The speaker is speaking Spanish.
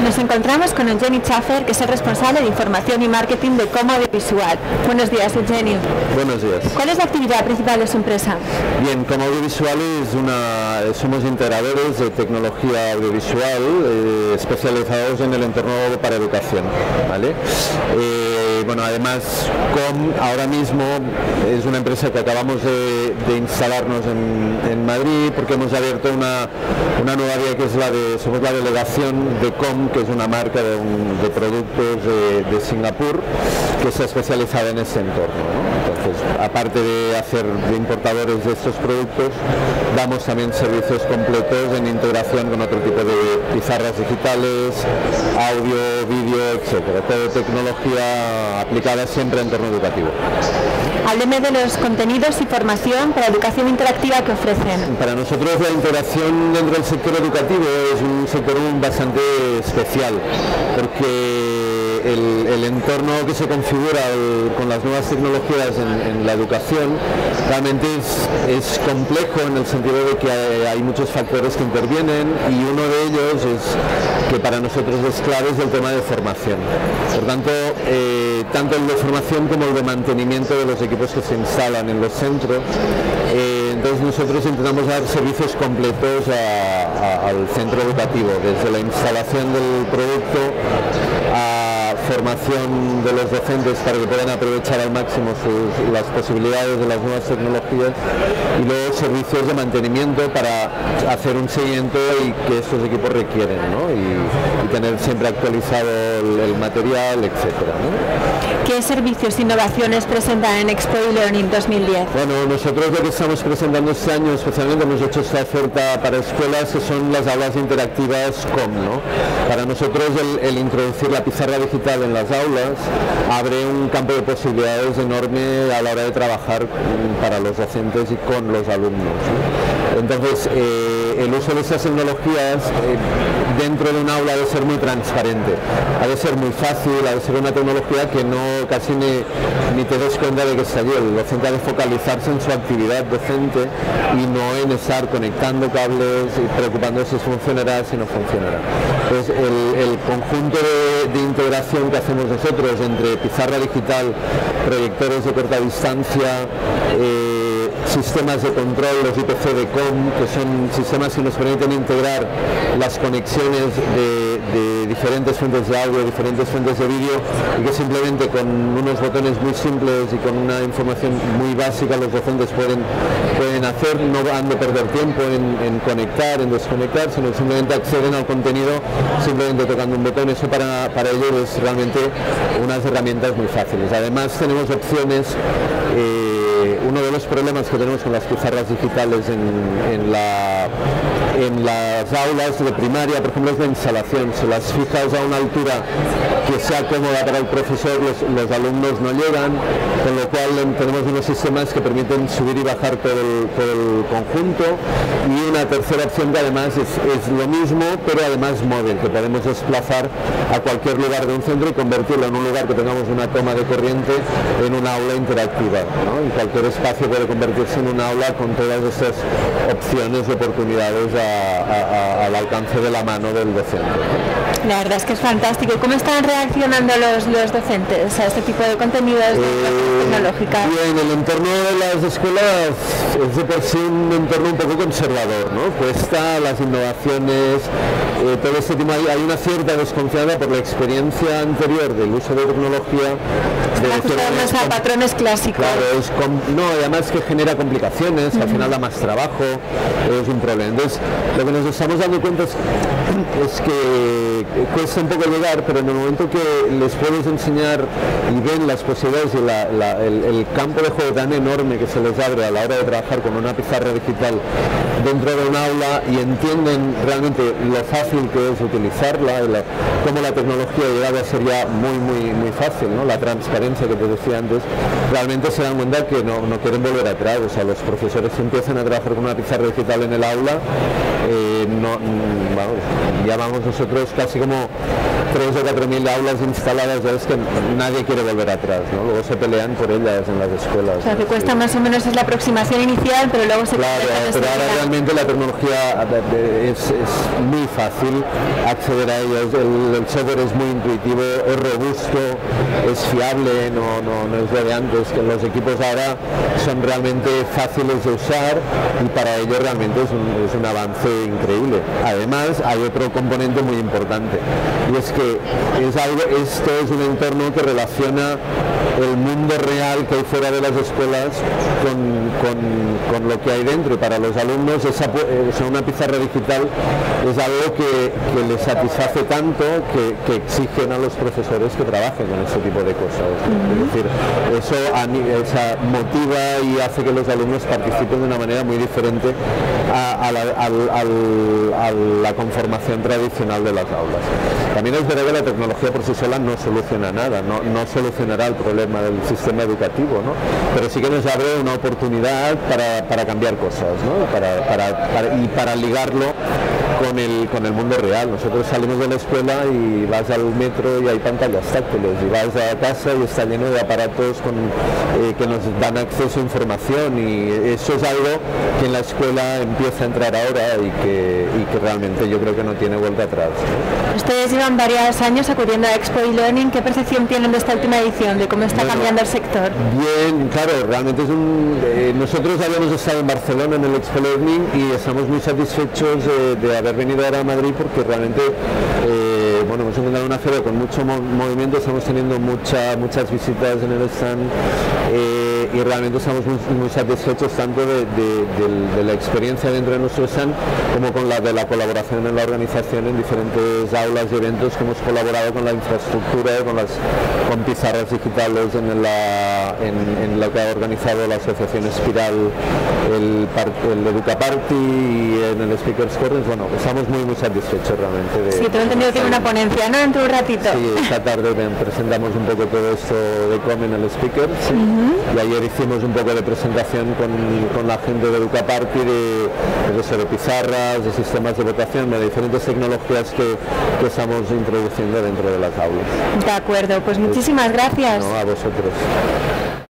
Nos encontramos con Eugeni Schaffer, que es el responsable de información y marketing de Com Audiovisual. Buenos días, Eugeni. Buenos días. ¿Cuál es la actividad principal de su empresa? Bien, Com Audiovisual somos integradores de tecnología audiovisual especializados en el entorno para educación, ¿vale? Bueno, además, Com ahora mismo es una empresa que acabamos de instalarnos en Madrid, porque hemos abierto una nueva área que es somos la delegación de Com, que es una marca de productos de Singapur, que está especializada en ese entorno, ¿no? Entonces, aparte de importadores de estos productos, damos también servicios completos en integración con otro tipo de pizarras digitales, audio, vídeo, etcétera. Toda tecnología aplicada siempre en entorno educativo. Hábleme de los contenidos y formación para educación interactiva que ofrecen. Para nosotros la integración dentro del sector educativo es un sector bastante especial, porque el entorno que se configura con las nuevas tecnologías en la educación realmente es complejo, en el sentido de que hay muchos factores que intervienen, y uno de ellos que para nosotros es clave, es el tema de formación. Por tanto, tanto el de formación como el de mantenimiento de los equipos que se instalan en los centros. Entonces nosotros intentamos dar servicios completos al centro educativo, desde la instalación del producto a formación de los docentes para que puedan aprovechar al máximo las posibilidades de las nuevas tecnologías, y luego servicios de mantenimiento para hacer un seguimiento y que estos equipos requieren, ¿no? y tener siempre actualizado el material, etcétera, ¿no? ¿Qué servicios e innovaciones presentan en Expo eLearning 2010? Bueno, nosotros lo que estamos presentando este año, especialmente hemos hecho esta oferta para escuelas, que son las aulas interactivas Com, ¿no? Para nosotros el introducir la pizarra digital en las aulas abre un campo de posibilidades enorme a la hora de trabajar para los docentes y con los alumnos, ¿no? Entonces, el uso de estas tecnologías dentro de un aula ha de ser muy transparente, ha de ser muy fácil, ha de ser una tecnología que casi ni te des cuenta de que está allí. El docente ha de focalizarse en su actividad docente y no en estar conectando cables y preocupándose si funcionará, si no funcionará. Entonces, el conjunto de integración que hacemos nosotros entre pizarra digital, proyectores de corta distancia, sistemas de control, los IPC de Com, que son sistemas que nos permiten integrar las conexiones de diferentes fuentes de audio, diferentes fuentes de vídeo, y que simplemente con unos botones muy simples y con una información muy básica los docentes pueden hacer. No han de perder tiempo en conectar, en desconectar, sino simplemente acceden al contenido simplemente tocando un botón. Eso para ellos es realmente unas herramientas muy fáciles. Además tenemos opciones. Uno de los problemas que tenemos con las pizarras digitales en las aulas de primaria, por ejemplo, es la instalación. Si las fijas a una altura que sea cómoda para el profesor, los alumnos no llegan, con lo cual tenemos unos sistemas que permiten subir y bajar todo el conjunto. Y una tercera opción que además es lo mismo, pero además móvil, que podemos desplazar a cualquier lugar de un centro y convertirlo en un lugar que tengamos una toma de corriente en una aula interactiva, ¿no? Y cualquier espacio puede convertirse en un aula con todas estas opciones y oportunidades al alcance de la mano del docente. La verdad es que es fantástico. ¿Cómo están reaccionando los docentes a este tipo de contenidos tecnológicas? Bien, el entorno de las escuelas es de por sí un entorno un poco conservador, ¿no? Cuesta las innovaciones, todo este tema. Hay una cierta desconfianza por la experiencia anterior del uso de tecnología. Ajustarnos a patrones clásicos. Claro, además que genera complicaciones, que al final da más trabajo, es un problema. Entonces, lo que nos estamos dando cuenta es que cuesta un poco llegar, pero en el momento que les puedes enseñar y ven las posibilidades y el campo de juego tan enorme que se les abre a la hora de trabajar con una pizarra digital dentro de un aula, y entienden realmente lo fácil que es utilizarla, cómo la tecnología ha llegado a ser ya muy fácil, ¿no? La transparencia que te decía antes, realmente se dan cuenta que no quieren volver atrás. O sea, los profesores que empiezan a trabajar con una pizarra digital en el aula, ya vamos nosotros casi como 3 o 4 mil aulas instaladas, ya es que nadie quiere volver atrás, ¿no? Luego se pelean por ellas en las escuelas. O sea, que cuesta más o menos, es la aproximación inicial, pero luego se... Claro, pero ahora realmente realmente la tecnología es muy fácil acceder a ella, el software es muy intuitivo, es robusto, es fiable, no es lo de antes, que los equipos ahora son realmente fáciles de usar y para ello realmente es un avance increíble. Además hay otro componente muy importante y es que esto es un entorno que relaciona el mundo real que hay fuera de las escuelas con lo que hay dentro, y para los alumnos una pizarra digital es algo que les satisface tanto que exigen a los profesores que trabajen con este tipo de cosas. Es decir, eso motiva y hace que los alumnos participen de una manera muy diferente a la conformación tradicional de las aulas. También es verdad que la tecnología por sí sola no soluciona nada, no solucionará el problema del sistema educativo, ¿no? Pero sí que nos abre una oportunidad para cambiar cosas, ¿no? Para ligarlo con el mundo real. Nosotros salimos de la escuela y vas al metro y hay pantallas táctiles, y vas a casa y está lleno de aparatos que nos dan acceso a información, y eso es algo que en la escuela empieza a entrar ahora y que realmente yo creo que no tiene vuelta atrás, ¿no? Ustedes llevan varios años acudiendo a Expo e-Learning. ¿Qué percepción tienen de esta última edición, de cómo está cambiando el sector? Bien, claro, realmente nosotros habíamos estado en Barcelona en el Expo e-Learning y estamos muy satisfechos de haber venido ahora a Madrid, porque realmente hemos encontrado una feria con mucho movimiento, estamos teniendo muchas visitas en el stand, y realmente estamos muy satisfechos tanto de la experiencia dentro de nuestro stand como con la de la colaboración en la organización en diferentes aulas y eventos que hemos colaborado con la infraestructura, con pizarras digitales en lo que ha organizado la asociación Espiral, el Educa Party y en el Speakers Corner. Bueno, estamos muy satisfechos realmente. Sí, tengo entendido que tiene una ponencia, ¿no?, dentro de un ratito. Sí, esta tarde presentamos un poco todo esto de COM en el Speakers, y ayer hicimos un poco de presentación con la gente de Educa Party de pizarras, de sistemas de votación, de diferentes tecnologías que estamos introduciendo dentro de las aulas. De acuerdo, pues muchísimas gracias. No, a vosotros.